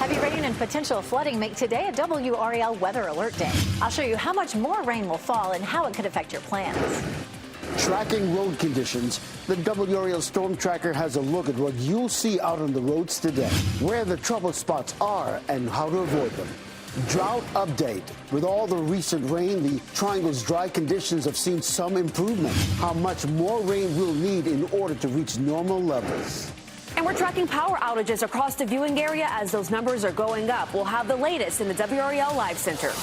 Heavy rain and potential flooding make today a WRAL weather alert day. I'll show you how much more rain will fall and how it could affect your plans. Tracking road conditions, the WRAL Storm Tracker has a look at what you'll see out on the roads today, where the trouble spots are and how to avoid them. Drought update. With all the recent rain, the triangle's dry conditions have seen some improvement. How much more rain we'll need in order to reach normal levels. And we're tracking power outages across the viewing area as those numbers are going up. We'll have the latest in the WRAL Live Center.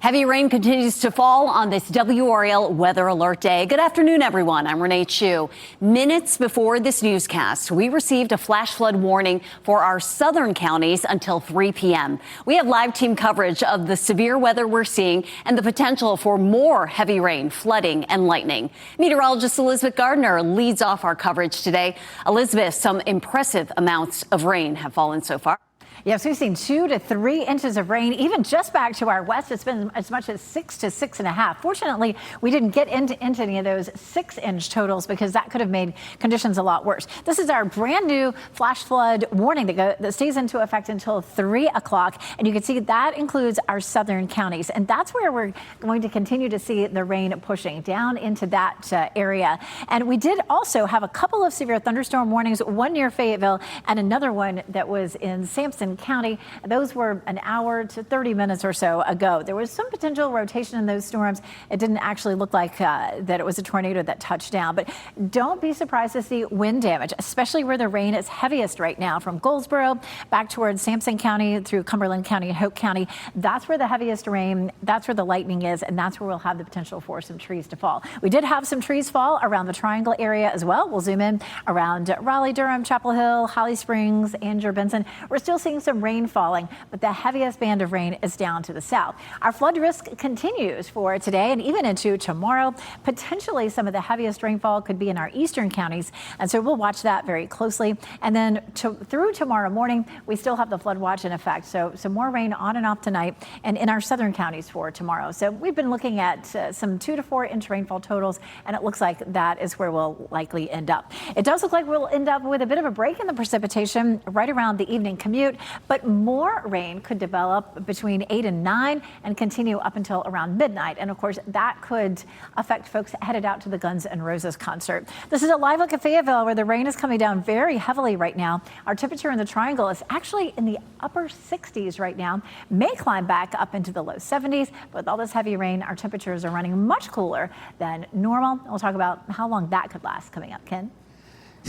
Heavy rain continues to fall on this WRAL weather alert day. Good afternoon, everyone. I'm Renee Chu. Minutes before this newscast, we received a flash flood warning for our southern counties until 3 p.m. We have live team coverage of the severe weather we're seeing and the potential for more heavy rain, flooding, and lightning. Meteorologist Elizabeth Gardner leads off our coverage today. Elizabeth, some impressive amounts of rain have fallen so far. Yes, we've seen 2 to 3 inches of rain, even just back to our west. It's been as much as 6 to 6.5. Fortunately, we didn't get into any of those 6-inch totals because that could have made conditions a lot worse. This is our brand new flash flood warning that stays into effect until 3 o'clock. And you can see that includes our southern counties. And that's where we're going to continue to see the rain pushing down into that area. And we did also have a couple of severe thunderstorm warnings, one near Fayetteville and another one that was in Sampson County. Those were an hour to 30 minutes or so ago. There was some potential rotation in those storms. It didn't actually look like that it was a tornado that touched down, but don't be surprised to see wind damage, especially where the rain is heaviest right now, from Goldsboro back towards Sampson County through Cumberland County and Hope County. That's where the heaviest rain, that's where the lightning is, and that's where we'll have the potential for some trees to fall. We did have some trees fall around the Triangle area as well. We'll zoom in around Raleigh, Durham, Chapel Hill, Holly Springs, Angier, Benson. We're still seeing some rain falling, but the heaviest band of rain is down to the south. Our flood risk continues for today and even into tomorrow. Potentially some of the heaviest rainfall could be in our eastern counties, and so we'll watch that very closely. And then through tomorrow morning, we still have the flood watch in effect, so some more rain on and off tonight and in our southern counties for tomorrow. So we've been looking at some 2 to 4 inch rainfall totals, and it looks like that is where we'll likely end up. It does look like we'll end up with a bit of a break in the precipitation right around the evening commute, but more rain could develop between 8 and 9 and continue up until around midnight. And of course, that could affect folks headed out to the Guns N' Roses concert. This is a live look at Fayetteville, where the rain is coming down very heavily right now. Our temperature in the Triangle is actually in the upper 60s right now, may climb back up into the low 70s. But with all this heavy rain, our temperatures are running much cooler than normal. We'll talk about how long that could last coming up. Ken?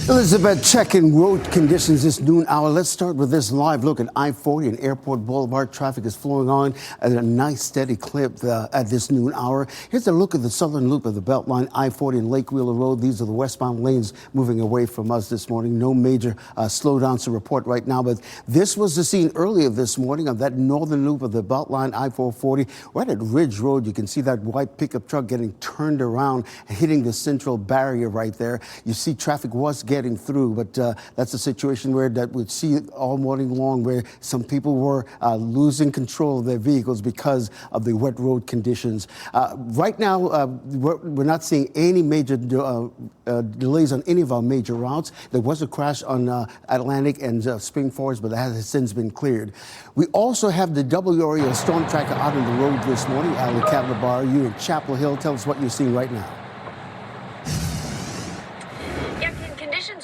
Elizabeth, checking road conditions this noon hour. Let's start with this live look at I-40 and Airport Boulevard. Traffic is flowing on at a nice steady clip at this noon hour. Here's a look at the southern loop of the Beltline, I-40 and Lake Wheeler Road. These are the westbound lanes moving away from us this morning. No major slowdowns to report right now, but this was the scene earlier this morning on that northern loop of the Beltline, I-440. Right at Ridge Road, you can see that white pickup truck getting turned around, hitting the central barrier right there. You see traffic was getting through, but that's a situation where that we'd see all morning long, where some people were losing control of their vehicles because of the wet road conditions. Right now, we're not seeing any major delays on any of our major routes. There was a crash on Atlantic and Spring Forest, but that has since been cleared. We also have the WRAL Storm Tracker out on the road this morning. Ali Kavanabar, you in Chapel Hill. Tell us what you're seeing right now.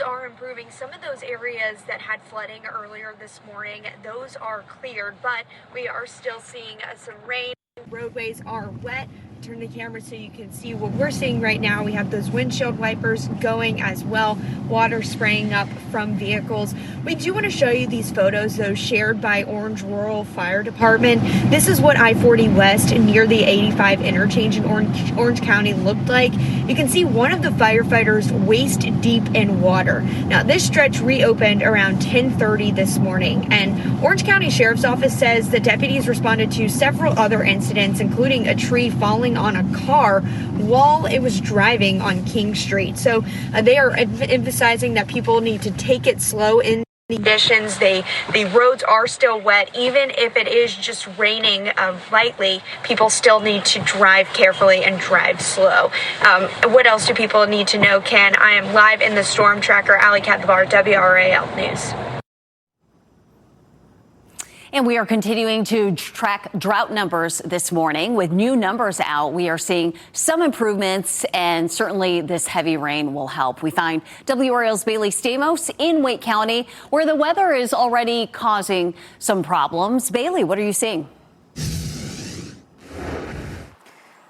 Are improving. Some of those areas that had flooding earlier this morning, those are cleared, but we are still seeing some rain. Roadways are wet. Turn the camera so you can see what we're seeing right now. We have those windshield wipers going as well, water spraying up from vehicles. We do want to show you these photos, though, shared by Orange Rural Fire Department. This is what I-40 West near the 85 interchange in Orange County looked like. You can see one of the firefighters waist deep in water. Now, this stretch reopened around 10:30 this morning, and Orange County Sheriff's Office says the deputies responded to several other incidents, including a tree falling on a car while it was driving on King Street. So they are emphasizing that people need to take it slow in conditions. The roads are still wet. Even if it is just raining lightly, people still need to drive carefully and drive slow. What else do people need to know, Ken? I am live in the storm tracker. Ali Katlabar, WRAL News. And we are continuing to track drought numbers this morning. With new numbers out, we are seeing some improvements, and certainly this heavy rain will help. We find WRAL's Bailey Stamos in Wake County, where the weather is already causing some problems. Bailey, what are you seeing?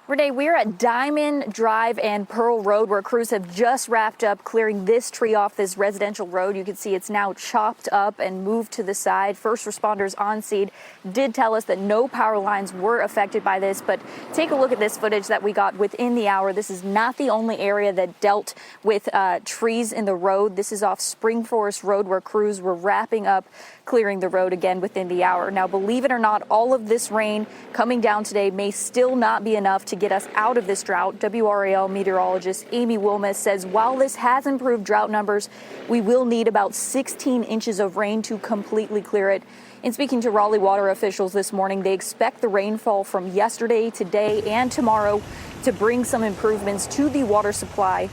Renee, we're at Diamond Drive and Pearl Road, where crews have just wrapped up clearing this tree off this residential road. You can see it's now chopped up and moved to the side. First responders on scene did tell us that no power lines were affected by this, but take a look at this footage that we got within the hour. This is not the only area that dealt with trees in the road. This is off Spring Forest Road, where crews were wrapping up clearing the road again within the hour. Now, believe it or not, all of this rain coming down today may still not be enough to get us out of this drought. WRAL meteorologist Amy Wilmes says while this has improved drought numbers, we will need about 16 inches of rain to completely clear it. In speaking to Raleigh water officials this morning, they expect the rainfall from yesterday, today, and tomorrow to bring some improvements to the water supply.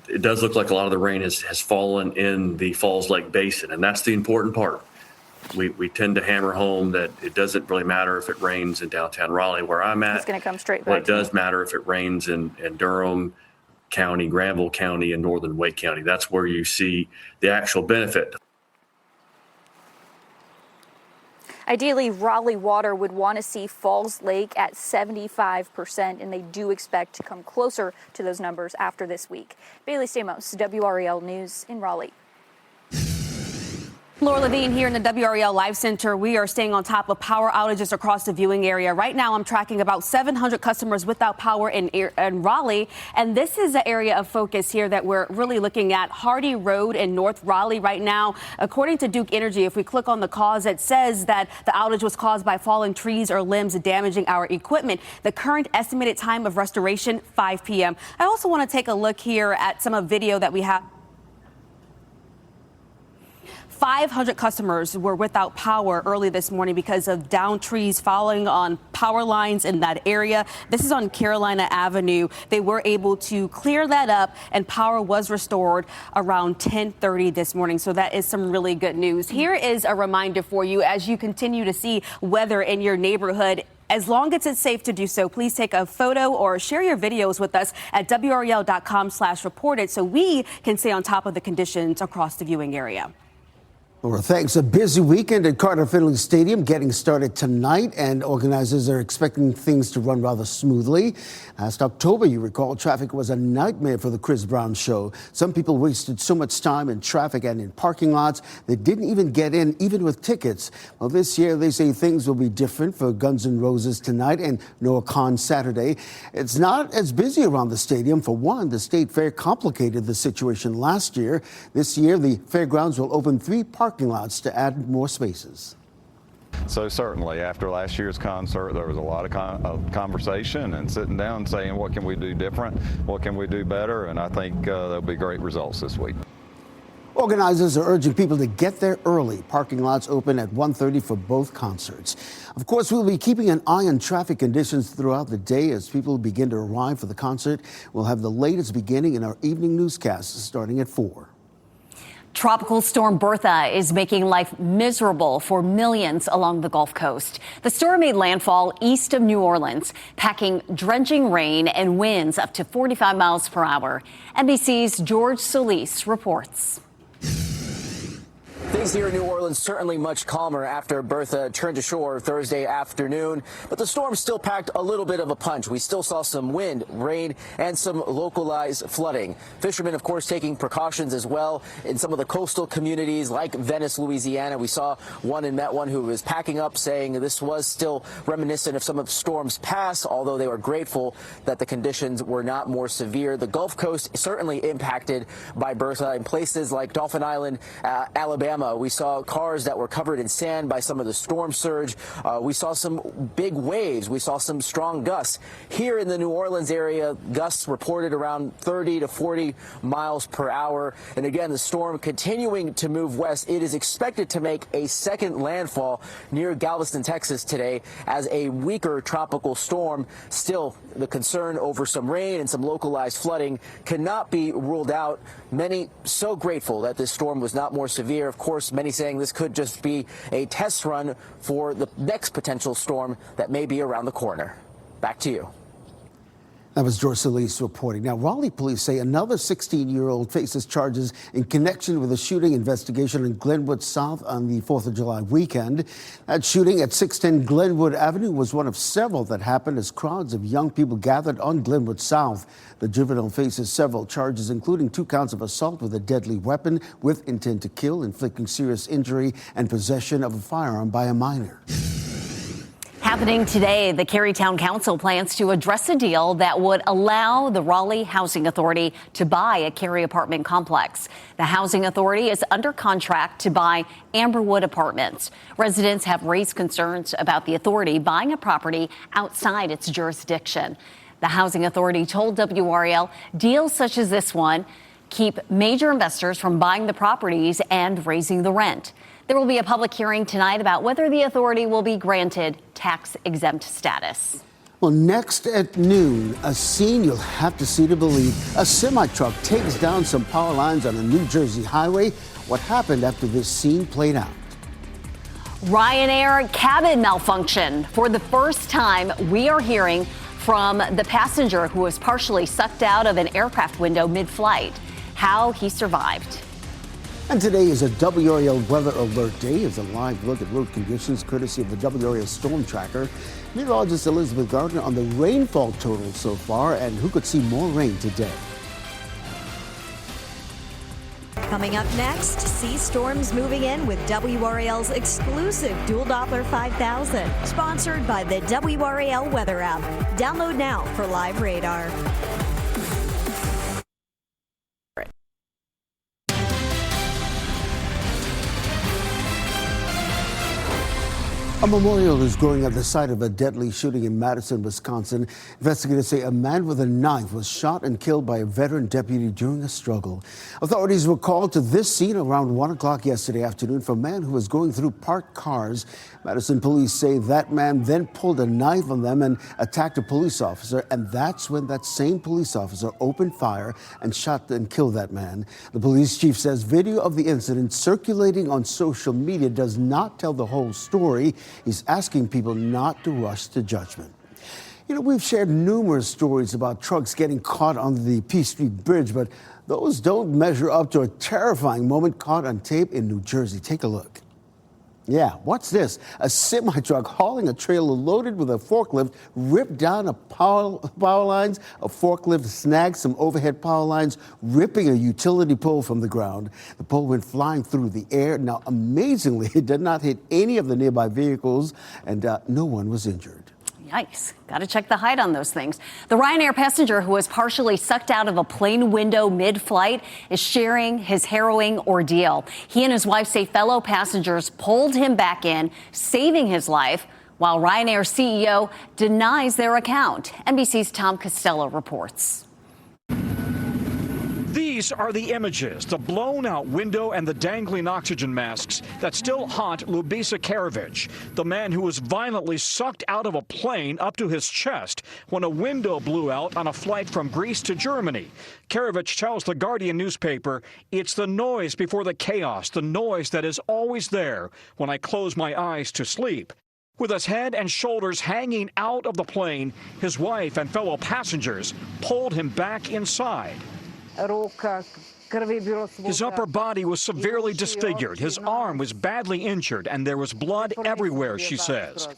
It does look like a lot of the rain has fallen in the Falls Lake Basin, and that's the important part. We tend to hammer home that it doesn't really matter if it rains in downtown Raleigh, where I'm at. It's going to come straight back. But it does matter if it rains in Durham County, Granville County, and northern Wake County. That's where you see the actual benefit. Ideally, Raleigh Water would want to see Falls Lake at 75%, and they do expect to come closer to those numbers after this week. Bailey Stamos, WRAL News in Raleigh. Laura Levine here in the WRAL Live Center. We are staying on top of power outages across the viewing area. Right now, I'm tracking about 700 customers without power in Raleigh. And this is the area of focus here that we're really looking at. Hardy Road in North Raleigh right now. According to Duke Energy, if we click on the cause, it says that the outage was caused by falling trees or limbs damaging our equipment. The current estimated time of restoration, 5 p.m. I also want to take a look here at some of video that we have. 500 customers were without power early this morning because of downed trees falling on power lines in that area. This is on Carolina Avenue. They were able to clear that up, and power was restored around 10:30 this morning. So that is some really good news. Here is a reminder for you as you continue to see weather in your neighborhood. As long as it's safe to do so, please take a photo or share your videos with us at WRAL.com/reported so we can stay on top of the conditions across the viewing area. Well, thanks. A busy weekend at Carter Finley Stadium getting started tonight, and organizers are expecting things to run rather smoothly. Last October, you recall, traffic was a nightmare for the Chris Brown show. Some people wasted so much time in traffic and in parking lots they didn't even get in, even with tickets. Well, this year they say things will be different for Guns N' Roses tonight and Noah Khan Saturday. It's not as busy around the stadium. For one, the state fair complicated the situation last year. This year, the fairgrounds will open 3 parking lots to add more spaces. So certainly, after last year's concert, there was a lot of conversation and sitting down saying, what can we do different? What can we do better? And I think there'll be great results this week. Organizers are urging people to get there early. Parking lots open at 1:30 for both concerts. Of course, we'll be keeping an eye on traffic conditions throughout the day as people begin to arrive for the concert. We'll have the latest beginning in our evening newscast starting at 4. Tropical Storm Bertha is making life miserable for millions along the Gulf Coast. The storm made landfall east of New Orleans, packing drenching rain and winds up to 45 miles per hour. NBC's George Solis reports. Things here in New Orleans certainly much calmer after Bertha turned to shore Thursday afternoon, but the storm still packed a little bit of a punch. We still saw some wind, rain, and some localized flooding. Fishermen, of course, taking precautions as well in some of the coastal communities like Venice, Louisiana. We saw one and met one who was packing up, saying this was still reminiscent of some of the storm's past, although they were grateful that the conditions were not more severe. The Gulf Coast certainly impacted by Bertha in places like Dauphin Island, Alabama, Alabama. We saw cars that were covered in sand by some of the storm surge. We saw some big waves. We saw some strong gusts. Here in the New Orleans area, gusts reported around 30 to 40 miles per hour. And again, the storm continuing to move west. It is expected to make a second landfall near Galveston, Texas today as a weaker tropical storm. Still, the concern over some rain and some localized flooding cannot be ruled out. Many so grateful that this storm was not more severe. Of course, many saying this could just be a test run for the next potential storm that may be around the corner. Back to you. That was George Solis reporting. Now, Raleigh police say another 16-year-old faces charges in connection with a shooting investigation in Glenwood South on the 4th of July weekend. That shooting at 610 Glenwood Avenue was one of several that happened as crowds of young people gathered on Glenwood South. The juvenile faces several charges, including 2 counts of assault with a deadly weapon with intent to kill, inflicting serious injury, and possession of a firearm by a minor. Happening today, the Carytown Council plans to address a deal that would allow the Raleigh Housing Authority to buy a Cary apartment complex. The Housing Authority is under contract to buy Amberwood Apartments. Residents have raised concerns about the authority buying a property outside its jurisdiction. The Housing Authority told WRAL deals such as this one keep major investors from buying the properties and raising the rent. There will be a public hearing tonight about whether the authority will be granted tax-exempt status. Well, next at noon, a scene you'll have to see to believe. A semi-truck takes down some power lines on a New Jersey highway. What happened after this scene played out? Ryanair cabin malfunction. For the first time, we are hearing from the passenger who was partially sucked out of an aircraft window mid-flight. How he survived. And today is a WRAL Weather Alert Day. It's a live look at road conditions courtesy of the WRAL Storm Tracker. Meteorologist Elizabeth Gardner on the rainfall total so far and who could see more rain today. Coming up next, see storms moving in with WRAL's exclusive Dual Doppler 5000. Sponsored by the WRAL Weather app. Download now for live radar. A memorial is growing at the site of a deadly shooting in Madison, Wisconsin. Investigators say a man with a knife was shot and killed by a veteran deputy during a struggle. Authorities were called to this scene around 1 o'clock yesterday afternoon for a man who was going through parked cars. Madison police say that man then pulled a knife on them and attacked a police officer, and that's when that same police officer opened fire and shot and killed that man. The police chief says video of the incident circulating on social media does not tell the whole story. He's asking people not to rush to judgment. You know, we've shared numerous stories about trucks getting caught on the Peace Street Bridge, but those don't measure up to a terrifying moment caught on tape in New Jersey. Take a look. Yeah, what's this? A semi-truck hauling a trailer loaded with a forklift ripped down a power lines. A forklift snagged some overhead power lines, ripping a utility pole from the ground. The pole went flying through the air. Now, amazingly, it did not hit any of the nearby vehicles, and no one was injured. Yikes. Got to check the height on those things. The Ryanair passenger who was partially sucked out of a plane window mid-flight is sharing his harrowing ordeal. He and his wife say fellow passengers pulled him back in, saving his life, while Ryanair's CEO denies their account. NBC's Tom Costello reports. These are the images, the blown out window and the dangling oxygen masks that still haunt Lubisa Karavich, the man who was violently sucked out of a plane up to his chest when a window blew out on a flight from Greece to Germany. Karavich tells the Guardian newspaper, "It's the noise before the chaos, the noise that is always there when I close my eyes to sleep." With his head and shoulders hanging out of the plane, his wife and fellow passengers pulled him back inside. His upper body was severely disfigured. His arm was badly injured, and there was blood everywhere, she says.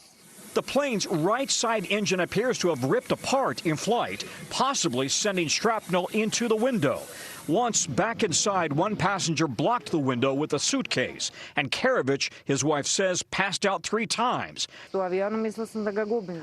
The plane's right side engine appears to have ripped apart in flight, possibly sending shrapnel into the window. Once back inside, one passenger blocked the window with a suitcase, and Karavich, his wife says, passed out 3 times.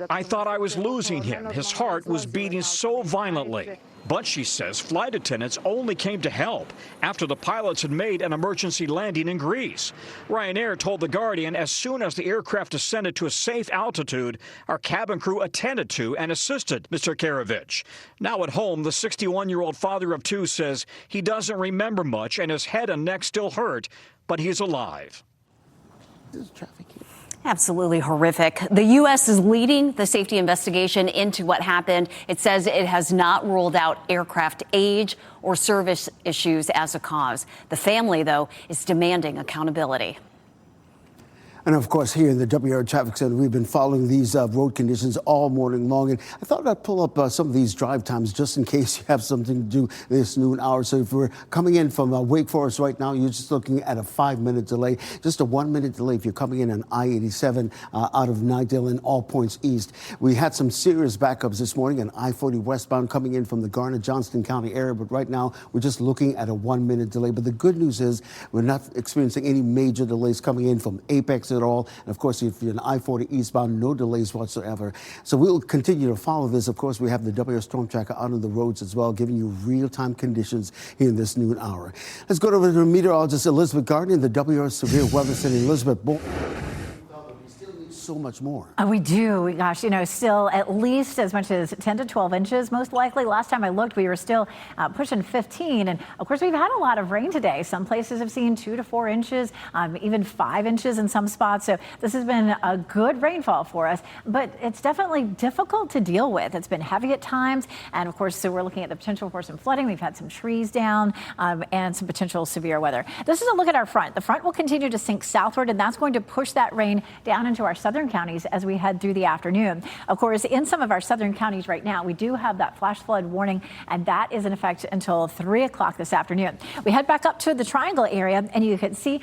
"I thought I was losing him. His heart was beating so violently." But she says flight attendants only came to help after the pilots had made an emergency landing in Greece. Ryanair told The Guardian as soon as the aircraft descended to a safe altitude, our cabin crew attended to and assisted Mr. Karavich. Now at home, the 61-year-old father of two says he doesn't remember much and his head and neck still hurt, but he's alive. Absolutely horrific. The U.S. is leading the safety investigation into what happened. It says it has not ruled out aircraft age or service issues as a cause. The family, though, is demanding accountability. And of course, here in the WRAL Traffic Center, we've been following these road conditions all morning long. And I thought I'd pull up some of these drive times just in case you have something to do this noon hour. So if we're coming in from Wake Forest right now, you're just looking at a 5-minute delay, just a 1-minute delay if you're coming in on I-87 out of Nightdale and all points east. We had some serious backups this morning on I-40 westbound coming in from the Garner-Johnston County area. But right now, we're just looking at a 1-minute delay. But the good news is we're not experiencing any major delays coming in from Apex at all. And of course, if you're in I-40 eastbound, no delays whatsoever. So we'll continue to follow this. Of course, we have the WRAL Storm Tracker out on the roads as well, giving you real-time conditions here in this noon hour. Let's go over to meteorologist Elizabeth Gardner in the WRAL Severe Weather Center. Elizabeth, so much more. We do. Gosh, still at least as much as 10 to 12 inches. Most likely, last time I looked, we were still pushing 15. And of course, we've had a lot of rain today. Some places have seen 2 to 4 inches, even 5 inches in some spots. So this has been a good rainfall for us, but it's definitely difficult to deal with. It's been heavy at times. And of course, so we're looking at the potential for some flooding. We've had some trees down and some potential severe weather. This is a look at our front. The front will continue to sink southward, and that's going to push that rain down into our southern counties as we head through the afternoon. Of course, in some of our southern counties right now, we do have that flash flood warning, and that is in effect until 3 o'clock this afternoon. We head back up to the Triangle area, and you can see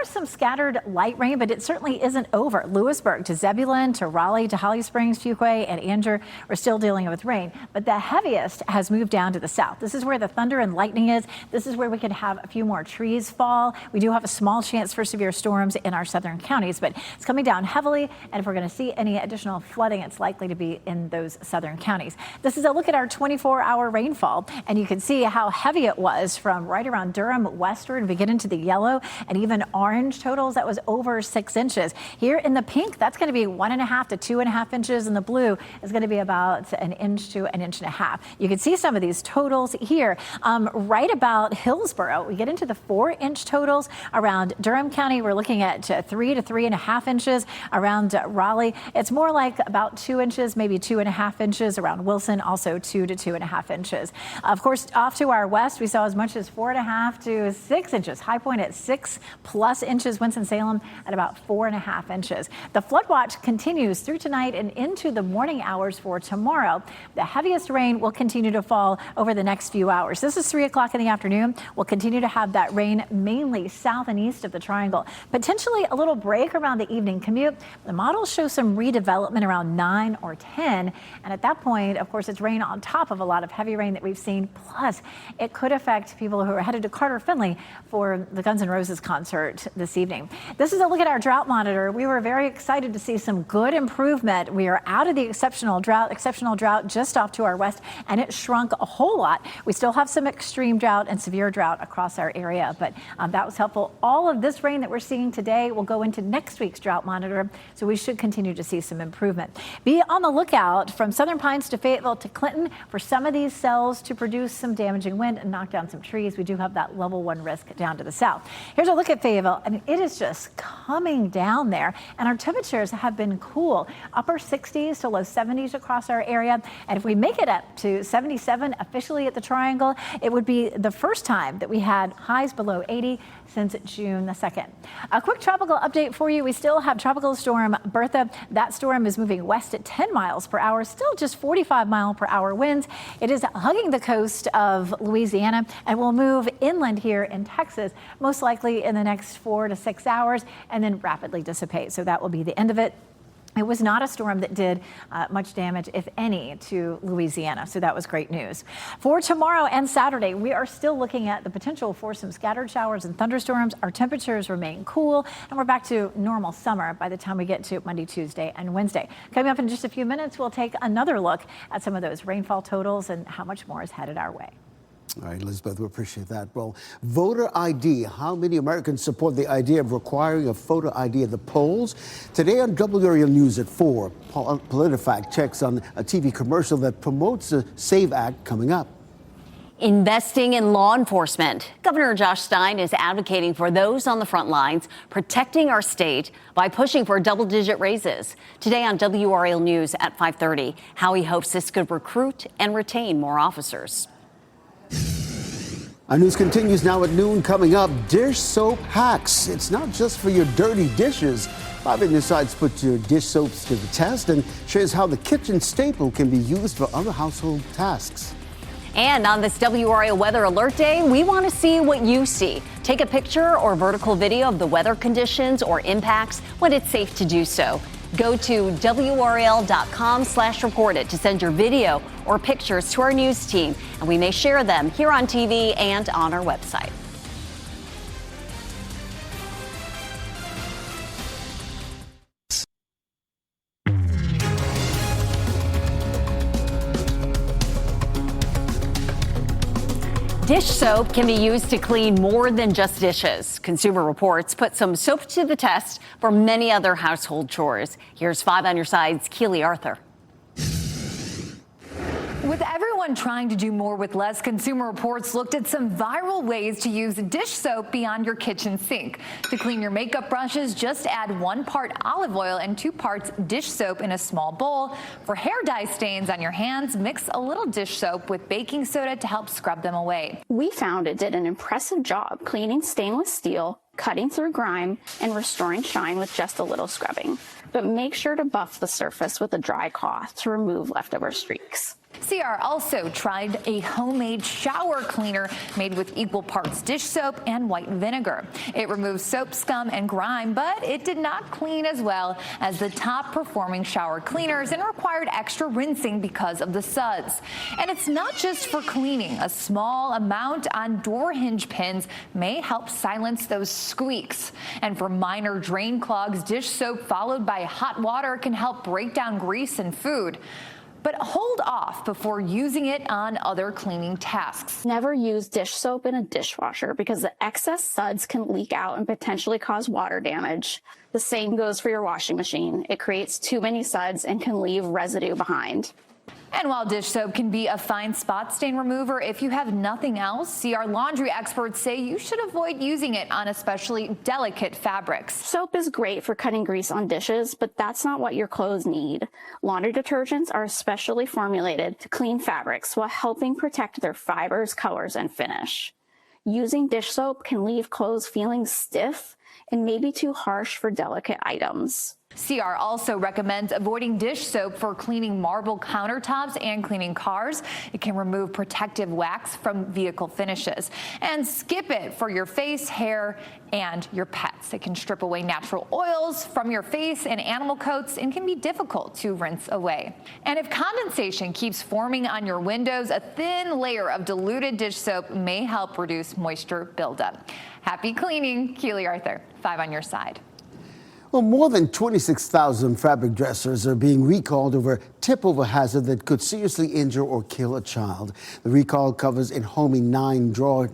some scattered light rain, but it certainly isn't over. Lewisburg to Zebulon to Raleigh to Holly Springs, Fuquay, and Anger are still dealing with rain, but the heaviest has moved down to the south. This is where the thunder and lightning is. This is where we could have a few more trees fall. We do have a small chance for severe storms in our southern counties, but it's coming down heavily. And if we're going to see any additional flooding, it's likely to be in those southern counties. This is a look at our 24-hour rainfall, and you can see how heavy it was from right around Durham westward. We get into the yellow and even orange totals. That was over 6 inches. Here in the pink, that's going to be 1.5 to 2.5 inches. And the blue is going to be about 1 inch to 1.5 inches. You can see some of these totals here. Right about Hillsborough, we get into the 4-inch totals. Around Durham County, we're looking at 3 to 3.5 inches. Around Raleigh, it's more like about 2 inches, maybe 2.5 inches. Around Wilson, also 2 to 2.5 inches. Of course, off to our west, we saw as much as 4.5 to 6 inches. High point at 6+ inches. Winston-Salem at about 4.5 inches. The flood watch continues through tonight and into the morning hours for tomorrow. The heaviest rain will continue to fall over the next few hours. This is 3 o'clock in the afternoon. We'll continue to have that rain mainly south and east of the Triangle. Potentially a little break around the evening commute. The models show some redevelopment around 9 or 10. And at that point, of course, it's rain on top of a lot of heavy rain that we've seen. Plus, it could affect people who are headed to Carter Finley for the Guns N' Roses concert this evening. This is a look at our drought monitor. We were very excited to see some good improvement. We are out of the exceptional drought just off to our west, and it shrunk a whole lot. We still have some extreme drought and severe drought across our area, but that was helpful. All of this rain that we're seeing today will go into next week's drought monitor, so we should continue to see some improvement. Be on the lookout from Southern Pines to Fayetteville to Clinton for some of these cells to produce some damaging wind and knock down some trees. We do have that level 1 risk down to the south. Here's a look at Fayetteville. I mean, it is just coming down there, and our temperatures have been cool. Upper 60s to low 70s across our area. And if we make it up to 77 officially at the Triangle, it would be the first time that we had highs below 80 since June the 2nd. A quick tropical update for you. We still have Tropical Storm Bertha. That storm is moving west at 10 miles per hour, still just 45-mile-per-hour winds. It is hugging the coast of Louisiana and will move inland here in Texas, most likely in the next 4 to 6 hours, and then rapidly dissipate. So that will be the end of it. It was not a storm that did much damage, if any, to Louisiana, so that was great news. For tomorrow and Saturday, we are still looking at the potential for some scattered showers and thunderstorms. Our temperatures remain cool, and we're back to normal summer by the time we get to Monday, Tuesday, and Wednesday. Coming up in just a few minutes, we'll take another look at some of those rainfall totals and how much more is headed our way. All right, Elizabeth, we appreciate that. Well, voter ID. How many Americans support the idea of requiring a photo ID at the polls? Today on WRAL News at 4, PolitiFact checks on a TV commercial that promotes the SAVE Act coming up. Investing in law enforcement. Governor Josh Stein is advocating for those on the front lines, protecting our state by pushing for double-digit raises. Today on WRAL News at 5:30, how he hopes this could recruit and retain more officers. Our news continues now at noon. Coming up, dish soap hacks. It's not just for your dirty dishes. 5 in your sides put your dish soaps to the test and shows how the kitchen staple can be used for other household tasks. And on this WRAL Weather Alert Day, we want to see what you see. Take a picture or vertical video of the weather conditions or impacts when it's safe to do so. Go to WRAL.com/reported to send your video or pictures to our news team, and we may share them here on TV and on our website. Dish soap can be used to clean more than just dishes. Consumer Reports put some soap to the test for many other household chores. Here's 5 on your side's Keely Arthur. With everyone trying to do more with less, Consumer Reports looked at some viral ways to use dish soap beyond your kitchen sink. To clean your makeup brushes, just add 1 part olive oil and 2 parts dish soap in a small bowl. For hair dye stains on your hands, mix a little dish soap with baking soda to help scrub them away. We found it did an impressive job cleaning stainless steel, cutting through grime, and restoring shine with just a little scrubbing. But make sure to buff the surface with a dry cloth to remove leftover streaks. CR also tried a homemade shower cleaner made with equal parts dish soap and white vinegar. It removes soap scum and grime, but it did not clean as well as the top performing shower cleaners and required extra rinsing because of the suds. And it's not just for cleaning. A small amount on door hinge pins may help silence those squeaks. And for minor drain clogs, dish soap followed by hot water can help break down grease and food. But hold off before using it on other cleaning tasks. Never use dish soap in a dishwasher because the excess suds can leak out and potentially cause water damage. The same goes for your washing machine. It creates too many suds and can leave residue behind. And while dish soap can be a fine spot stain remover, if you have nothing else, CR laundry experts say you should avoid using it on especially delicate fabrics. Soap is great for cutting grease on dishes, but that's not what your clothes need. Laundry detergents are especially formulated to clean fabrics while helping protect their fibers, colors, and finish. Using dish soap can leave clothes feeling stiff and maybe too harsh for delicate items. CR also recommends avoiding dish soap for cleaning marble countertops and cleaning cars. It can remove protective wax from vehicle finishes. And skip it for your face, hair, and your pets. It can strip away natural oils from your face and animal coats and can be difficult to rinse away. And if condensation keeps forming on your windows, a thin layer of diluted dish soap may help reduce moisture buildup. Happy cleaning. Keely Arthur, 5 on your side. Well, more than 26,000 fabric dressers are being recalled over tip-over hazard that could seriously injure or kill a child. The recall covers in-homing 9 drawer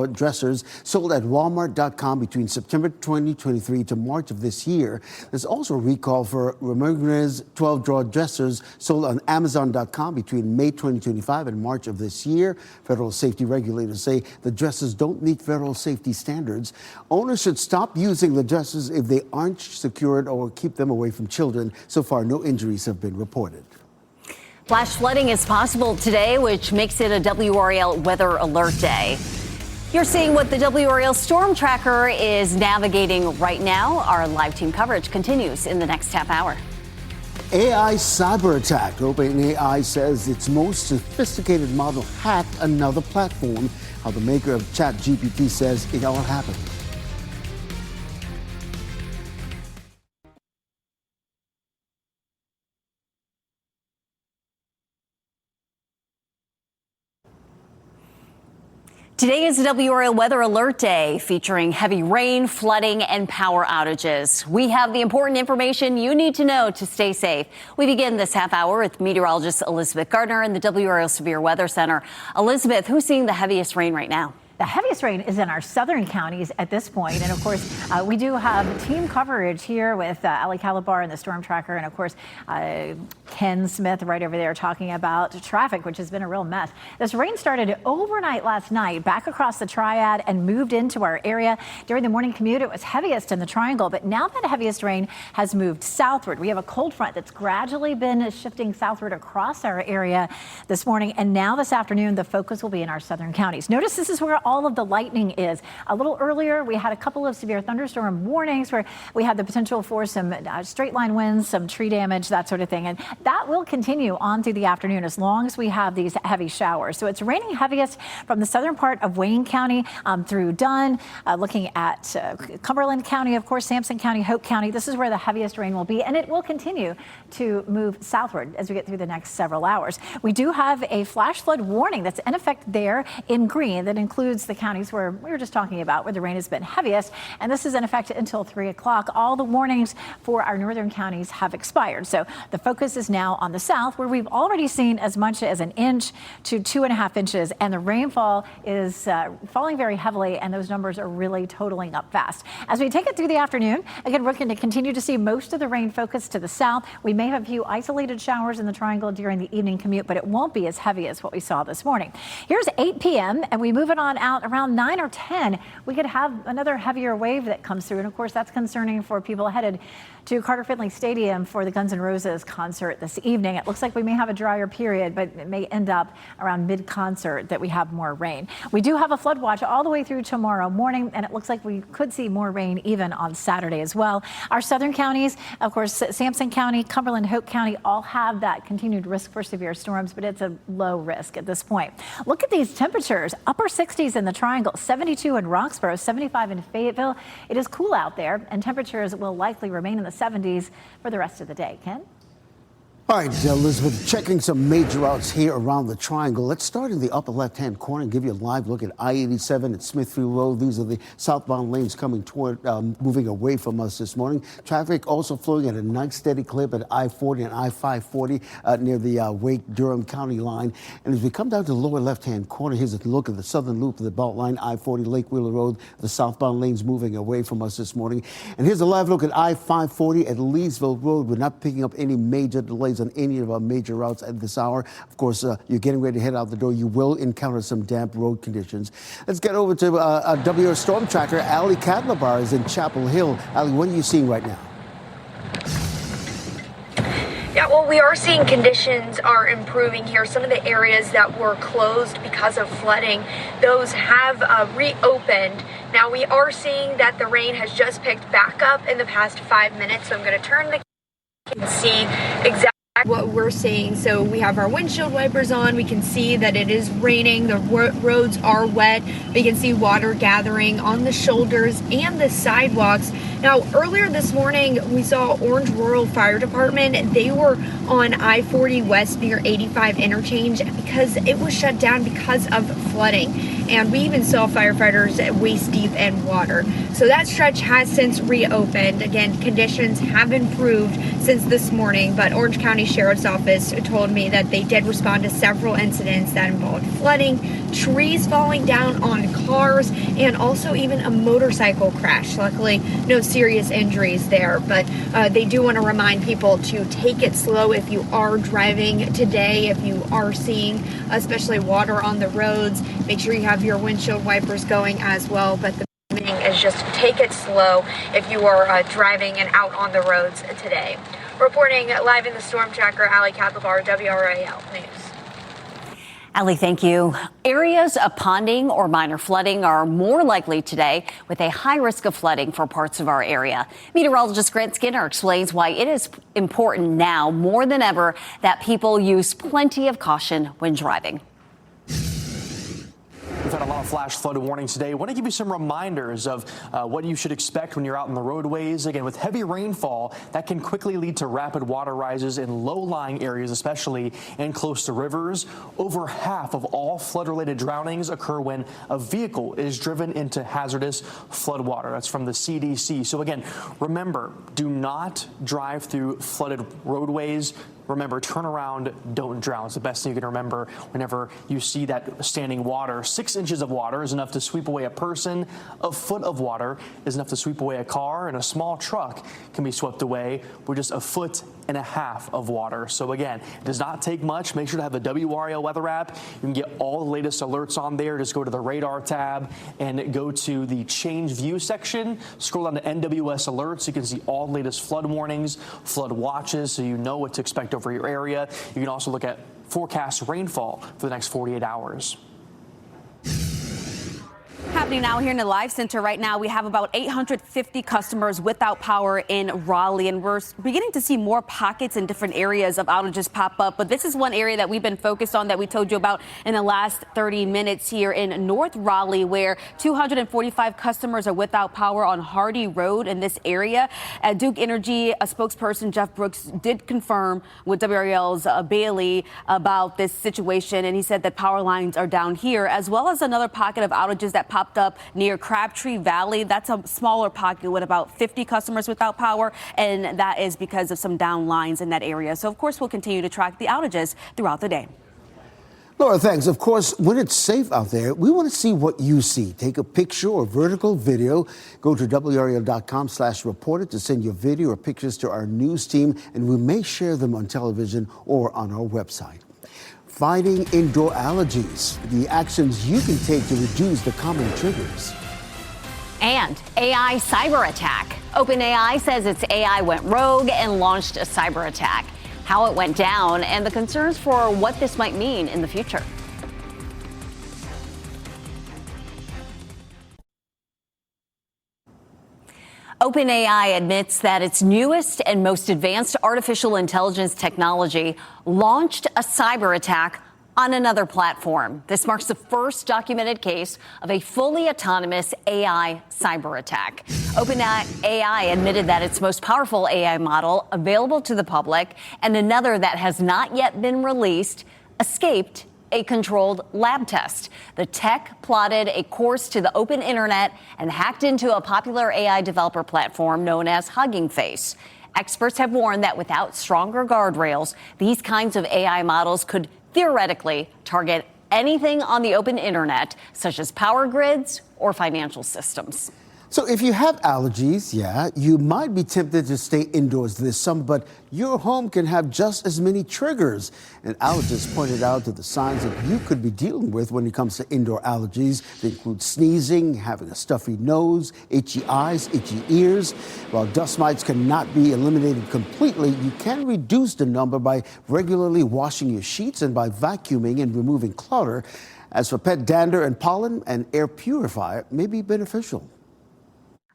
dressers sold at Walmart.com between September 2023 to March of this year. There's also a recall for Ramirez 12 drawer dressers sold on Amazon.com between May 2025 and March of this year. Federal safety regulators say the dressers don't meet federal safety standards. Owners should stop using the dressers if they aren't secured or keep them away from children. So far, no injuries have been reported. Flash flooding is possible today, which makes it a WRAL Weather Alert Day. You're seeing what the WRAL Storm Tracker is navigating right now. Our live team coverage continues in the next half hour. AI cyber attack. OpenAI says its most sophisticated model hacked another platform. How the maker of ChatGPT says it all happened. Today is WRAL Weather Alert Day, featuring heavy rain, flooding, and power outages. We have the important information you need to know to stay safe. We begin this half hour with meteorologist Elizabeth Gardner in the WRAL Severe Weather Center. Elizabeth, who's seeing the heaviest rain right now? The heaviest rain is in our southern counties at this point. And of course, we do have team coverage here with Ali Calabar and the Storm Tracker. And of course, Ken Smith right over there talking about traffic, which has been a real mess. This rain started overnight last night back across the Triad and moved into our area. During the morning commute, it was heaviest in the Triangle. But now that heaviest rain has moved southward. We have a cold front that's gradually been shifting southward across our area this morning. And now this afternoon, the focus will be in our southern counties. Notice this is where all of the lightning is. A little earlier, we had a couple of severe thunderstorm warnings where we had the potential for some straight line winds, some tree damage, that sort of thing. And that will continue on through the afternoon as long as we have these heavy showers. So it's raining heaviest from the southern part of Wayne County through Dunn, looking at Cumberland County, of course, Sampson County, Hope County. This is where the heaviest rain will be, and it will continue to move southward as we get through the next several hours. We do have a flash flood warning that's in effect there in green that includes the counties where we were just talking about, where the rain has been heaviest. And this is in effect until 3 o'clock. All the warnings for our northern counties have expired. So the focus is now on the south, where we've already seen as much as 1 inch to 2.5 inches. And the rainfall is falling very heavily, and those numbers are really totaling up fast. As we take it through the afternoon, again, we're going to continue to see most of the rain focus to the south. We may have a few isolated showers in the Triangle during the evening commute, but it won't be as heavy as what we saw this morning. Here's 8 p.m., and we move it on out around 9 or 10, we could have another heavier wave that comes through. And of course, that's concerning for people headed to Carter Finley Stadium for the Guns N' Roses concert this evening. It looks like we may have a drier period, but it may end up around mid-concert that we have more rain. We do have a flood watch all the way through tomorrow morning, and it looks like we could see more rain even on Saturday as well. Our southern counties, of course, Sampson County, Cumberland, Hope County, all have that continued risk for severe storms, but it's a low risk at this point. Look at these temperatures, upper 60s in the Triangle, 72 in Roxborough, 75 in Fayetteville. It is cool out there, and temperatures will likely remain in the 70s for the rest of the day. Ken? All right, Elizabeth, checking some major routes here around the Triangle. Let's start in the upper left-hand corner and give you a live look at I-87 at Smithfield Road. These are the southbound lanes coming toward, moving away from us this morning. Traffic also flowing at a nice steady clip at I-40 and I-540 near the Wake-Durham County line. And as we come down to the lower left-hand corner, here's a look at the southern loop of the Beltline, I-40 Lake Wheeler Road. The southbound lanes moving away from us this morning. And here's a live look at I-540 at Leesville Road. We're not picking up any major delays on any of our major routes at this hour. Of course, you're getting ready to head out the door. You will encounter some damp road conditions. Let's get over to WR Storm Tracker. Ali Calabar is in Chapel Hill. Ali, what are you seeing right now? Yeah, well, we are seeing conditions are improving here. Some of the areas that were closed because of flooding, those have reopened. Now, we are seeing that the rain has just picked back up in the past 5 minutes. So I'm going to turn the camera and see exactly what we're seeing. So we have our windshield wipers on. We can see that it is raining. The roads are wet. We can see water gathering on the shoulders and the sidewalks. Now, earlier this morning, we saw Orange Rural Fire Department. They were on I-40 West near 85 interchange because it was shut down because of flooding. And we even saw firefighters waist deep in water. So that stretch has since reopened. Again, conditions have improved since this morning, but Orange County Sheriff's Office told me that they did respond to several incidents that involved flooding, trees falling down on cars, and also even a motorcycle crash. Luckily, no serious injuries there, but they do want to remind people to take it slow if you are driving today, if you are seeing especially water on the roads. Make sure you have your windshield wipers going as well, but the thing is just take it slow if you are driving and out on the roads today. Reporting live in the Storm Tracker, Ali Calabar, WRAL News. Ali, thank you. Areas of ponding or minor flooding are more likely today, with a high risk of flooding for parts of our area. Meteorologist Grant Skinner explains why it is important now more than ever that people use plenty of caution when driving. We've had a lot of flash flood warnings today. I want to give you some reminders of what you should expect when you're out on the roadways. Again, with heavy rainfall, that can quickly lead to rapid water rises in low-lying areas, especially and close to rivers. Over half of all flood-related drownings occur when a vehicle is driven into hazardous flood water. That's from the CDC. So again, remember, do not drive through flooded roadways. Remember, turn around, don't drown. It's the best thing you can remember whenever you see that standing water. 6 inches of water is enough to sweep away a person. A foot of water is enough to sweep away a car, and a small truck can be swept away with just 1.5 feet of water. So again, it does not take much. Make sure to have the WRAL weather app. You can get all the latest alerts on there. Just go to the radar tab and go to the change view section. Scroll down to NWS alerts. You can see all the latest flood warnings, flood watches, so you know what to expect over your area. You can also look at forecast rainfall for the next 48 hours. Happening now here in the Live Center right now, we have about 850 customers without power in Raleigh, and we're beginning to see more pockets in different areas of outages pop up. But this is one area that we've been focused on that we told you about in the last 30 minutes here in North Raleigh, where 245 customers are without power on Hardy Road in this area. At Duke Energy, a spokesperson, Jeff Brooks, did confirm with WRAL's Bailey about this situation, and he said that power lines are down here, as well as another pocket of outages that popped up near Crabtree Valley. That's a smaller pocket with about 50 customers without power, and that is because of some down lines in that area. So, of course, we'll continue to track the outages throughout the day. Laura, thanks. Of course, when it's safe out there, we want to see what you see. Take a picture or vertical video. Go to WRAL.com/reported to send your video or pictures to our news team, and we may share them on television or on our website. Fighting indoor allergies, the actions you can take to reduce the common triggers. And AI cyber attack. OpenAI says its AI went rogue and launched a cyber attack. How it went down and the concerns for what this might mean in the future. OpenAI admits that its newest and most advanced artificial intelligence technology launched a cyber attack on another platform. This marks the first documented case of a fully autonomous AI cyber attack. OpenAI admitted that its most powerful AI model, available to the public, and another that has not yet been released, escaped a controlled lab test. The tech plotted a course to the open internet and hacked into a popular AI developer platform known as Hugging Face. Experts have warned that without stronger guardrails, these kinds of AI models could theoretically target anything on the open internet, such as power grids or financial systems. So if you have allergies, you might be tempted to stay indoors this summer, but your home can have just as many triggers. And allergists pointed out that the signs that you could be dealing with when it comes to indoor allergies. They include sneezing, having a stuffy nose, itchy eyes, itchy ears. While dust mites cannot be eliminated completely, you can reduce the number by regularly washing your sheets and by vacuuming and removing clutter. As for pet dander and pollen, an air purifier may be beneficial.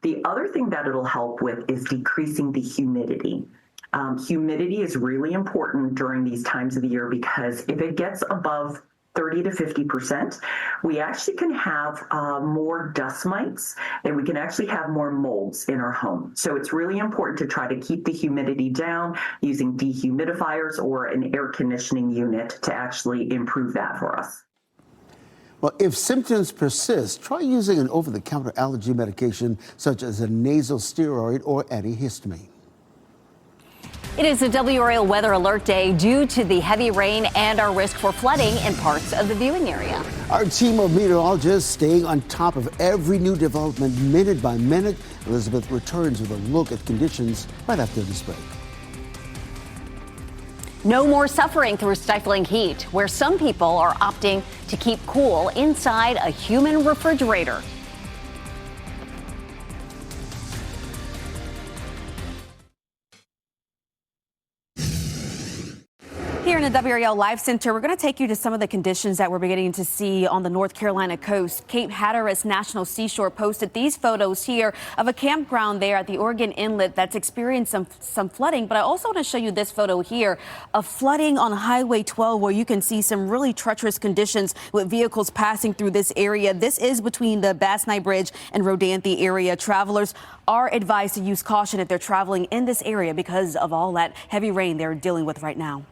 The other thing that it'll help with is decreasing the humidity. Humidity is really important during these times of the year because if it gets above 30 to 50%, we actually can have more dust mites and we can actually have more molds in our home. So it's really important to try to keep the humidity down using dehumidifiers or an air conditioning unit to actually improve that for us. Well, if symptoms persist, try using an over-the-counter allergy medication such as a nasal steroid or antihistamine. It is a WRAL weather alert day due to the heavy rain and our risk for flooding in parts of the viewing area. Our team of meteorologists staying on top of every new development minute by minute. Elizabeth returns with a look at conditions right after this break. No more suffering through stifling heat, where some people are opting to keep cool inside a human refrigerator. Here in the WRAL Live Center, we're going to take you to some of the conditions that we're beginning to see on the North Carolina coast. Cape Hatteras National Seashore posted these photos here of a campground there at the Oregon Inlet that's experienced some flooding. But I also want to show you this photo here of flooding on Highway 12, where you can see some really treacherous conditions with vehicles passing through this area. This is between the Bass Knight Bridge and Rodanthe area. Travelers are advised to use caution if they're traveling in this area because of all that heavy rain they're dealing with right now.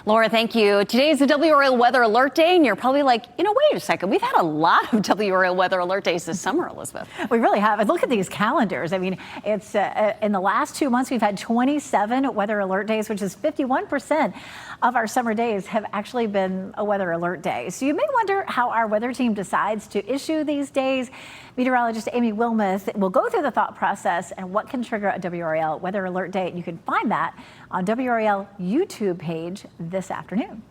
Laura, thank you. Today is the WRAL Weather Alert Day, and you're probably like, wait a second. We've had a lot of WRAL Weather Alert Days this summer, Elizabeth. We really have. And look at these calendars. I mean, it's in the last 2 months, we've had 27 weather alert days, which is 51% of our summer days have actually been a weather alert day. So you may wonder how our weather team decides to issue these days. Meteorologist Amy Wilmoth will go through the thought process and what can trigger a WRAL Weather Alert Day. You can find that on WRAL YouTube page this afternoon.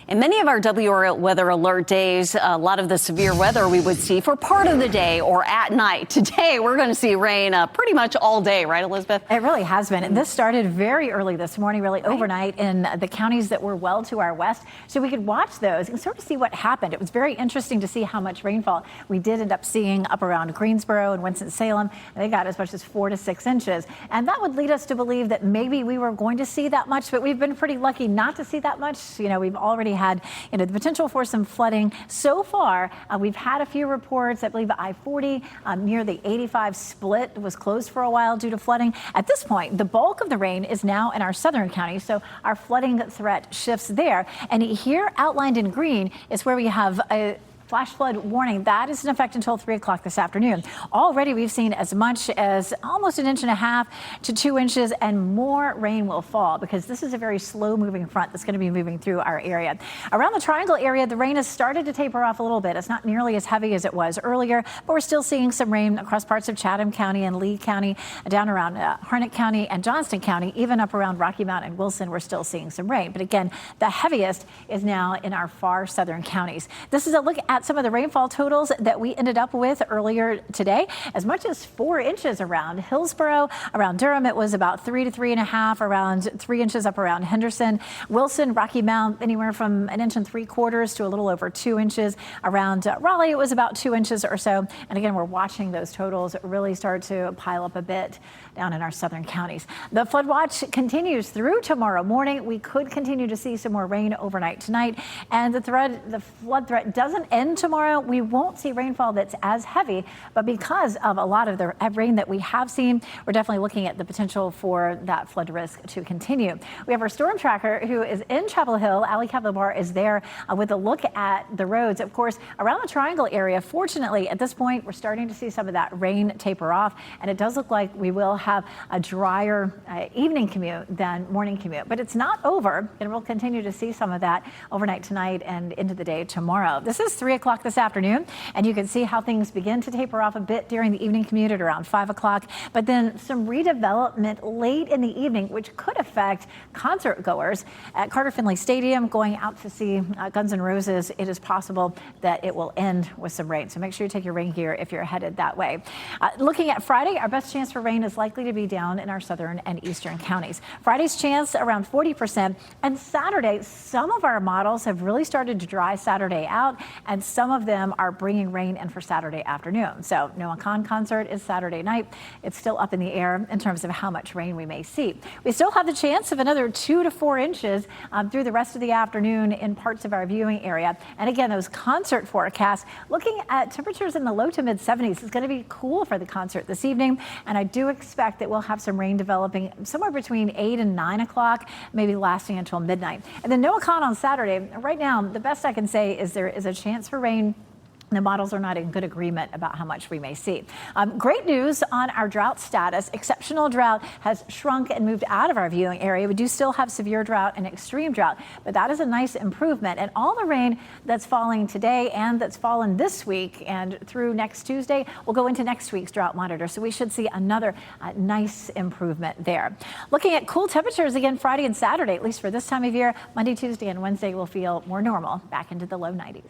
In many of our WRAL Weather Alert Days, a lot of the severe weather we would see for part of the day or at night. Today, we're going to see rain pretty much all day, right, Elizabeth? It really has been. And this started very early this morning, really overnight in the counties that were well to our west. So we could watch those and sort of see what happened. It was very interesting to see how much rainfall we did end up seeing up around Greensboro and Winston-Salem. And they got as much as 4 to 6 inches. And that would lead us to believe that maybe we were going to see that much, but we've been pretty lucky not to see that much. We've already had the potential for some flooding. So far, we've had a few reports. I believe I-40 near the 85 split was closed for a while due to flooding. At this point, the bulk of the rain is now in our southern counties, so our flooding threat shifts there. And here outlined in green is where we have a flash flood warning. That is in effect until 3 o'clock this afternoon. Already we've seen as much as almost 1.5 to 2 inches, and more rain will fall because this is a very slow moving front that's going to be moving through our area. Around the Triangle area, the rain has started to taper off a little bit. It's not nearly as heavy as it was earlier, but we're still seeing some rain across parts of Chatham County and Lee County, down around Harnett County and Johnston County, even up around Rocky Mount and Wilson, we're still seeing some rain. But again, the heaviest is now in our far southern counties. This is a look at some of the rainfall totals that we ended up with earlier today. As much as 4 inches around Hillsborough, around Durham, it was about 3 to 3.5, around 3 inches up around Henderson. Wilson, Rocky Mount, anywhere from 1 3/4 inches to a little over 2 inches. Around Raleigh, it was about 2 inches or so. And again, we're watching those totals really start to pile up a bit down in our southern counties. The flood watch continues through tomorrow morning. We could continue to see some more rain overnight tonight. And the flood threat doesn't end tomorrow. We won't see rainfall that's as heavy, but because of a lot of the rain that we have seen, we're definitely looking at the potential for that flood risk to continue. We have our storm tracker who is in Chapel Hill. Ali Kavlabar is there with a look at the roads. Of course, around the Triangle area, fortunately, at this point, we're starting to see some of that rain taper off, and it does look like we will have a drier evening commute than morning commute. But it's not over, and we'll continue to see some of that overnight tonight and into the day tomorrow. This is 3 o'clock this afternoon, and you can see how things begin to taper off a bit during the evening commute at around 5 o'clock, but then some redevelopment late in the evening, which could affect concert goers at Carter Finley Stadium going out to see Guns N' Roses. It is possible that it will end with some rain, so make sure you take your rain gear if you're headed that way. Looking at Friday, our best chance for rain is likely to be down in our southern and eastern counties. Friday's chance around 40%, and Saturday, some of our models have really started to dry Saturday out, and some of them are bringing rain in for Saturday afternoon. So Noah Khan concert is Saturday night. It's still up in the air in terms of how much rain we may see. We still have the chance of another 2 to 4 inches through the rest of the afternoon in parts of our viewing area. And again, those concert forecasts, looking at temperatures in the low to mid 70s. It's going to be cool for the concert this evening, and I do expect that we'll have some rain developing somewhere between 8 and 9 o'clock, maybe lasting until midnight. And then Noah Khan on Saturday. Right now, the best I can say is there is a chance for rain. The models are not in good agreement about how much we may see. Great news on our drought status. Exceptional drought has shrunk and moved out of our viewing area. We do still have severe drought and extreme drought, but that is a nice improvement. And all the rain that's falling today and that's fallen this week and through next Tuesday will go into next week's drought monitor. So we should see another nice improvement there. Looking at cool temperatures again Friday and Saturday, at least for this time of year. Monday, Tuesday, and Wednesday will feel more normal, back into the low 90s.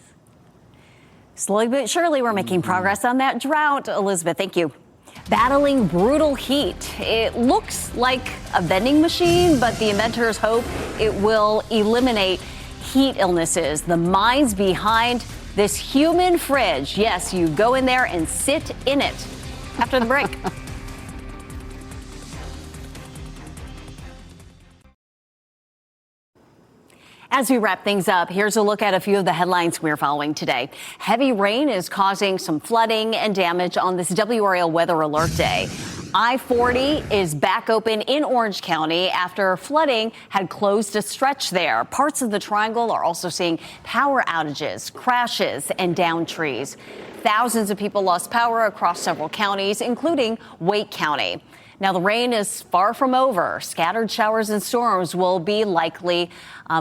Slowly but surely, we're making progress on that drought. Elizabeth, thank you. Battling brutal heat. It looks like a vending machine, but the inventors hope it will eliminate heat illnesses. The minds behind this human fridge. Yes, you go in there and sit in it. After the break. As we wrap things up, here's a look at a few of the headlines we're following today. Heavy rain is causing some flooding and damage on this WRAL weather alert day. I-40 is back open in Orange County after flooding had closed a stretch there. Parts of the triangle are also seeing power outages, crashes, and downed trees. Thousands of people lost power across several counties, including Wake County. Now, the rain is far from over. Scattered showers and storms will be likely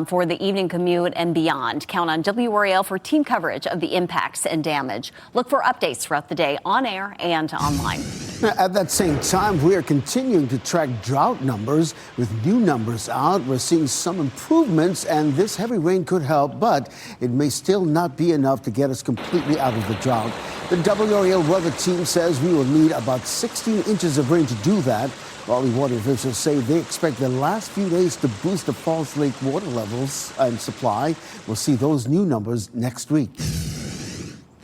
for the evening commute and beyond. Count on WRAL for team coverage of the impacts and damage. Look for updates throughout the day on air and online. At that same time, we are continuing to track drought numbers. With new numbers out, we're seeing some improvements, and this heavy rain could help, but it may still not be enough to get us completely out of the drought. The WRAL weather team says we will need about 16 inches of rain to do that. Raleigh water officials say they expect the last few days to boost the Falls Lake water levels and supply. We'll see those new numbers next week.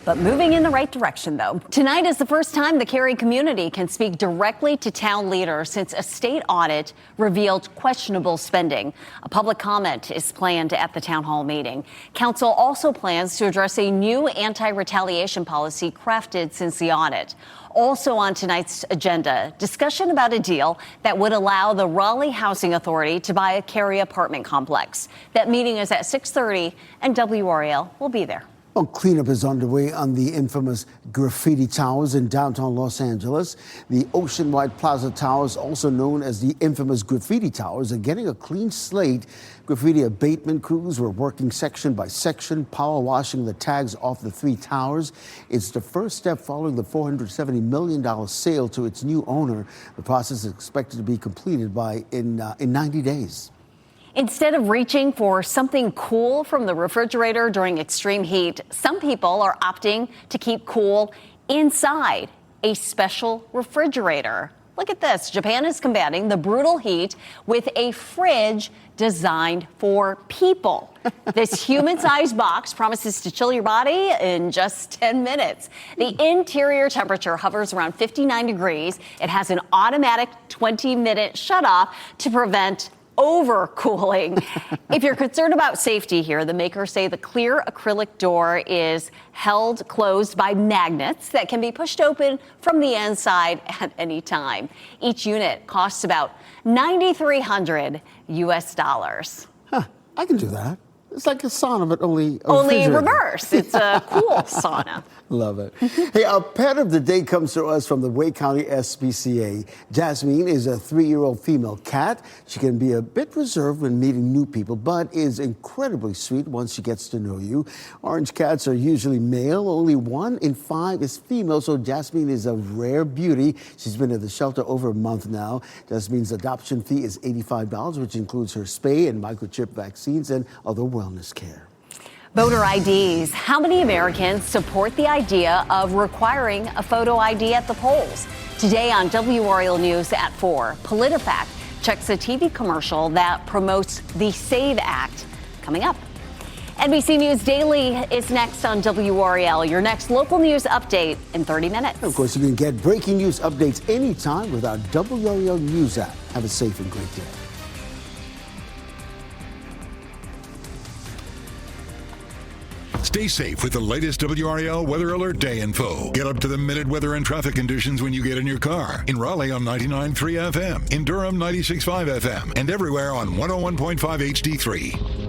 But moving in the right direction, though. Tonight is the first time the Cary community can speak directly to town leaders since a state audit revealed questionable spending. A public comment is planned at the town hall meeting. Council also plans to address a new anti-retaliation policy crafted since the audit. Also on tonight's agenda, discussion about a deal that would allow the Raleigh Housing Authority to buy a Cary apartment complex. That meeting is at 6:30, and WRAL will be there. Well, cleanup is underway on the infamous graffiti towers in downtown Los Angeles. The ocean-wide plaza towers, also known as the infamous graffiti towers, are getting a clean slate. Graffiti abatement crews were working section by section, power washing the tags off the three towers. It's the first step following the $470 million sale to its new owner. The process is expected to be completed in 90 days. Instead of reaching for something cool from the refrigerator during extreme heat, some people are opting to keep cool inside a special refrigerator. Look at this. Japan is combating the brutal heat with a fridge designed for people. This human-sized box promises to chill your body in just 10 minutes. The interior temperature hovers around 59 degrees. It has an automatic 20-minute shutoff to prevent overcooling. If you're concerned about safety here, the makers say the clear acrylic door is held closed by magnets that can be pushed open from the inside at any time. Each unit costs about $9,300 US. I can do that. It's like a sauna, but only reverse. It's a cool sauna. Love it. Hey, our pet of the day comes to us from the Wake County SPCA. Jasmine is a 3-year-old female cat. She can be a bit reserved when meeting new people, but is incredibly sweet once she gets to know you. Orange cats are usually male. Only 1 in 5 is female, so Jasmine is a rare beauty. She's been at the shelter over a month now. Jasmine's adoption fee is $85, which includes her spay and microchip vaccines and other wellness care. Voter IDs. How many Americans support the idea of requiring a photo ID at the polls? Today on WRAL News at 4, PolitiFact checks a TV commercial that promotes the SAVE Act. Coming up. NBC News Daily is next on WRAL, your next local news update in 30 minutes. Of course, you can get breaking news updates anytime with our WRAL News app. Have a safe and great day. Stay safe with the latest WRAL Weather Alert Day info. Get up-to-the-minute weather and traffic conditions when you get in your car. In Raleigh on 99.3 FM, in Durham 96.5 FM, and everywhere on 101.5 HD3.